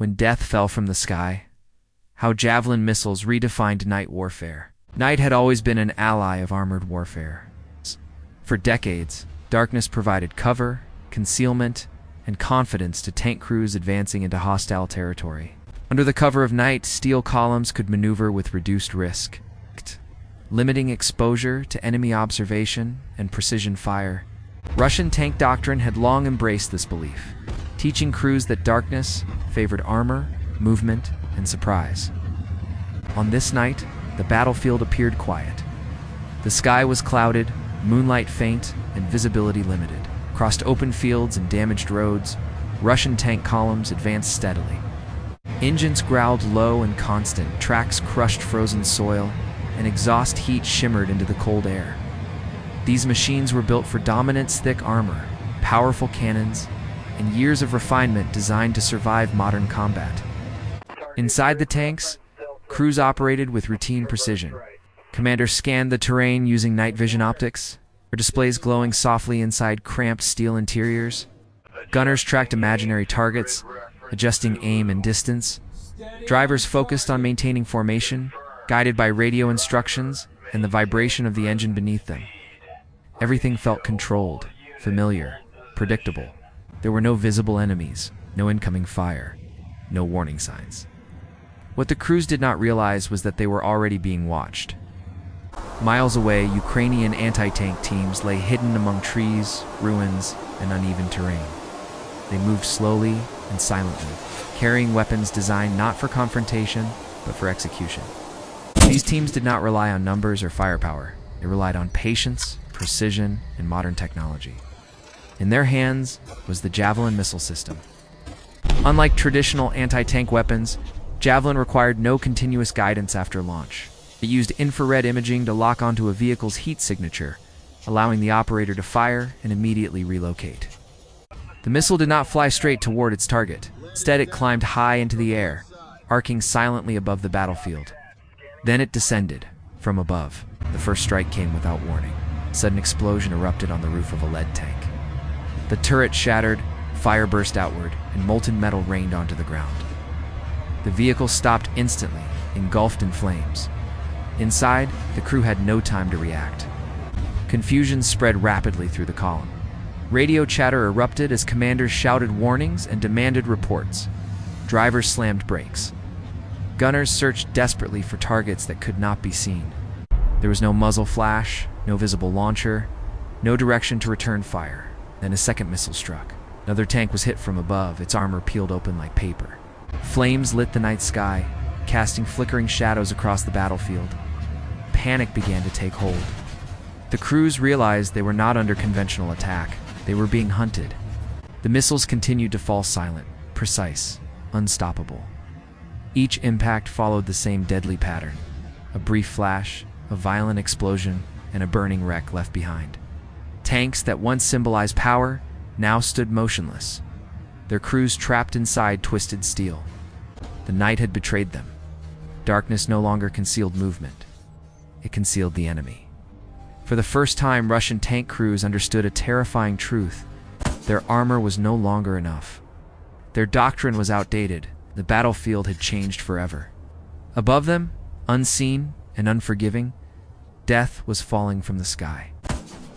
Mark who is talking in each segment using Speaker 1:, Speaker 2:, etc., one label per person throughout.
Speaker 1: when death fell from the sky. How Javelin missiles redefined night warfare. Night had always been an ally of armored warfare. For decades, darkness provided cover, concealment, and confidence to tank crews advancing into hostile territory. Under the cover of night, steel columns could maneuver with reduced risk, limiting exposure to enemy observation and precision fire. Russian tank doctrine had long embraced this belief, teaching crews that darkness favored armor, movement, and surprise. On this night, the battlefield appeared quiet. The sky was clouded, moonlight faint, and visibility limited. Across open fields and damaged roads, Russian tank columns advanced steadily. Engines growled low and constant, tracks crushed frozen soil, and exhaust heat shimmered into the cold air. These machines were built for dominance, thick armor, powerful cannons, and years of refinement designed to survive modern combat. Inside the tanks, crews operated with routine precision. Commanders scanned the terrain using night vision optics, their displays glowing softly inside cramped steel interiors. Gunners tracked imaginary targets, adjusting aim and distance. Drivers focused on maintaining formation, guided by radio instructions and the vibration of the engine beneath them. Everything felt controlled, familiar, predictable. There were no visible enemies, no incoming fire, no warning signs. What the crews did not realize was that they were already being watched. Miles away, Ukrainian anti-tank teams lay hidden among trees, ruins, and uneven terrain. They moved slowly and silently, carrying weapons designed not for confrontation, but for execution. These teams did not rely on numbers or firepower. They relied on patience, precision, and modern technology. In their hands was the Javelin missile system. Unlike traditional anti-tank weapons, Javelin required no continuous guidance after launch. It used infrared imaging to lock onto a vehicle's heat signature, allowing the operator to fire and immediately relocate. The missile did not fly straight toward its target. Instead, it climbed high into the air, arcing silently above the battlefield. Then it descended, from above. The first strike came without warning. A sudden explosion erupted on the roof of a lead tank. The turret shattered, fire burst outward, and molten metal rained onto the ground. The vehicle stopped instantly, engulfed in flames. Inside, the crew had no time to react. Confusion spread rapidly through the column. Radio chatter erupted as commanders shouted warnings and demanded reports. Drivers slammed brakes. Gunners searched desperately for targets that could not be seen. There was no muzzle flash, no visible launcher, no direction to return fire. Then a second missile struck. Another tank was hit from above, its armor peeled open like paper. Flames lit the night sky, casting flickering shadows across the battlefield. Panic began to take hold. The crews realized they were not under conventional attack. They were being hunted. The missiles continued to fall silent, precise, unstoppable. Each impact followed the same deadly pattern: a brief flash, a violent explosion, and a burning wreck left behind. Tanks that once symbolized power now stood motionless, their crews trapped inside twisted steel. The night had betrayed them. Darkness no longer concealed movement. It concealed the enemy. For the first time, Russian tank crews understood a terrifying truth. Their armor was no longer enough. Their doctrine was outdated. The battlefield had changed forever. Above them, unseen and unforgiving, death was falling from the sky.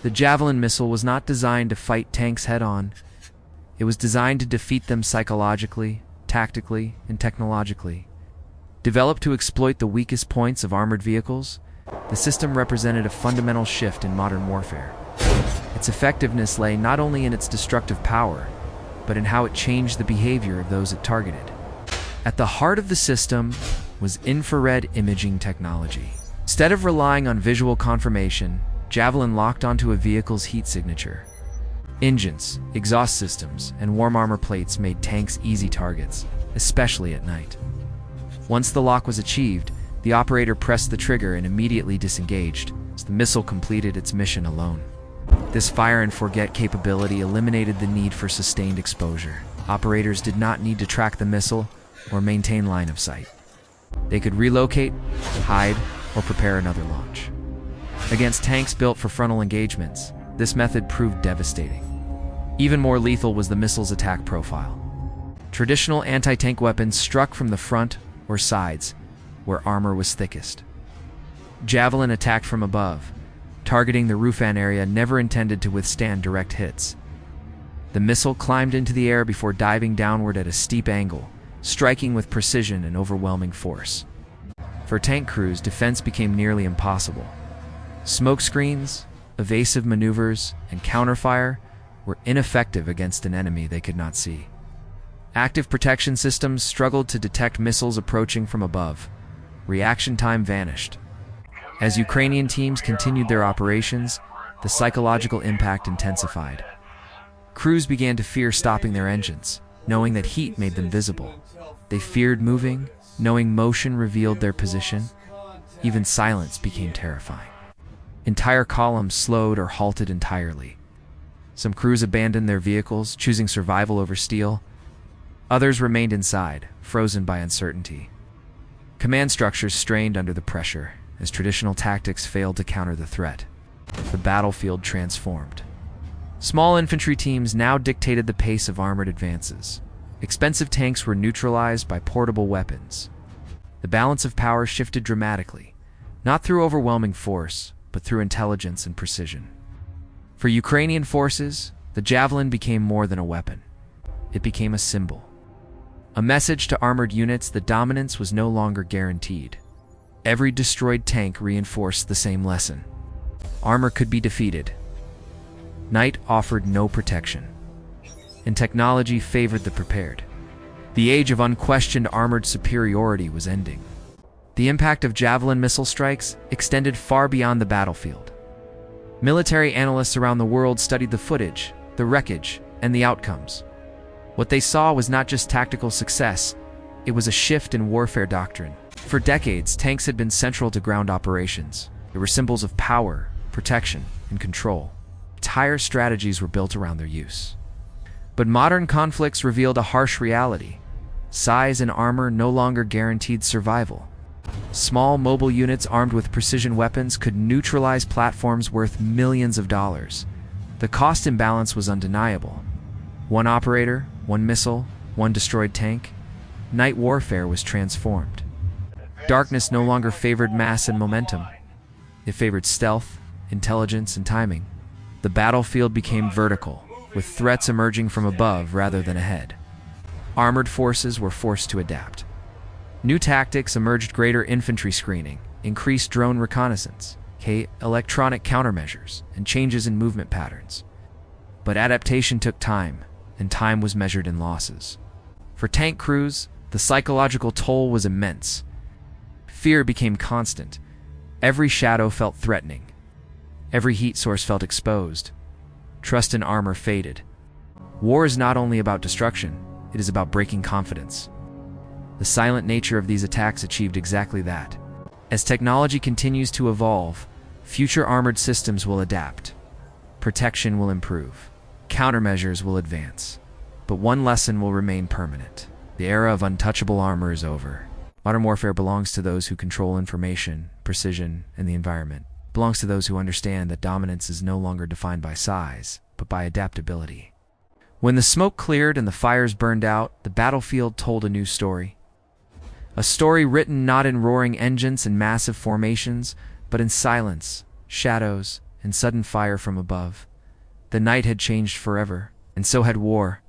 Speaker 1: The Javelin missile was not designed to fight tanks head-on. It was designed to defeat them psychologically, tactically, and technologically. Developed to exploit the weakest points of armored vehicles, the system represented a fundamental shift in modern warfare. Its effectiveness lay not only in its destructive power, but in how it changed the behavior of those it targeted. At the heart of the system was infrared imaging technology. Instead of relying on visual confirmation, Javelin locked onto a vehicle's heat signature. Engines, exhaust systems, and warm armor plates made tanks easy targets, especially at night. Once the lock was achieved, the operator pressed the trigger and immediately disengaged, as the missile completed its mission alone. This fire-and-forget capability eliminated the need for sustained exposure. Operators did not need to track the missile or maintain line of sight. They could relocate, hide, or prepare another launch. Against tanks built for frontal engagements, this method proved devastating. Even more lethal was the missile's attack profile. Traditional anti-tank weapons struck from the front or sides, where armor was thickest. Javelin attacked from above, targeting the roofan area never intended to withstand direct hits. The missile climbed into the air before diving downward at a steep angle, striking with precision and overwhelming force. For tank crews, defense became nearly impossible. Smoke screens, evasive maneuvers, and counterfire were ineffective against an enemy they could not see. Active protection systems struggled to detect missiles approaching from above. Reaction time vanished. As Ukrainian teams continued their operations, the psychological impact intensified. Crews began to fear stopping their engines, knowing that heat made them visible. They feared moving, knowing motion revealed their position. Even silence became terrifying. Entire columns slowed or halted entirely. Some crews abandoned their vehicles, choosing survival over steel. Others remained inside, frozen by uncertainty. Command structures strained under the pressure, as traditional tactics failed to counter the threat. The battlefield transformed. Small infantry teams now dictated the pace of armored advances. Expensive tanks were neutralized by portable weapons. The balance of power shifted dramatically, not through overwhelming force, but through intelligence and precision. For Ukrainian forces, the Javelin became more than a weapon. It became a symbol. A message to armored units that dominance was no longer guaranteed. Every destroyed tank reinforced the same lesson. Armor could be defeated. Night offered no protection, and technology favored the prepared. The age of unquestioned armored superiority was ending. The impact of Javelin missile strikes extended far beyond the battlefield. Military analysts around the world studied the footage, the wreckage, and the outcomes. What they saw was not just tactical success, it was a shift in warfare doctrine. For decades, tanks had been central to ground operations. They were symbols of power, protection, and control. Entire strategies were built around their use. But modern conflicts revealed a harsh reality. Size and armor no longer guaranteed survival. Small mobile units armed with precision weapons could neutralize platforms worth millions of dollars. The cost imbalance was undeniable. One operator, one missile, one destroyed tank. Night warfare was transformed. Darkness no longer favored mass and momentum. It favored stealth, intelligence, and timing. The battlefield became vertical, with threats emerging from above rather than ahead. Armored forces were forced to adapt. New tactics emerged: greater infantry screening, increased drone reconnaissance, electronic countermeasures, and changes in movement patterns. But adaptation took time, and time was measured in losses. For tank crews, the psychological toll was immense. Fear became constant. Every shadow felt threatening. Every heat source felt exposed. Trust in armor faded. War is not only about destruction, it is about breaking confidence. The silent nature of these attacks achieved exactly that. As technology continues to evolve, future armored systems will adapt. Protection will improve. Countermeasures will advance. But one lesson will remain permanent. The era of untouchable armor is over. Modern warfare belongs to those who control information, precision, and the environment. It belongs to those who understand that dominance is no longer defined by size, but by adaptability. When the smoke cleared and the fires burned out, the battlefield told a new story. A story written not in roaring engines and massive formations, but in silence, shadows, and sudden fire from above. The night had changed forever, and so had war.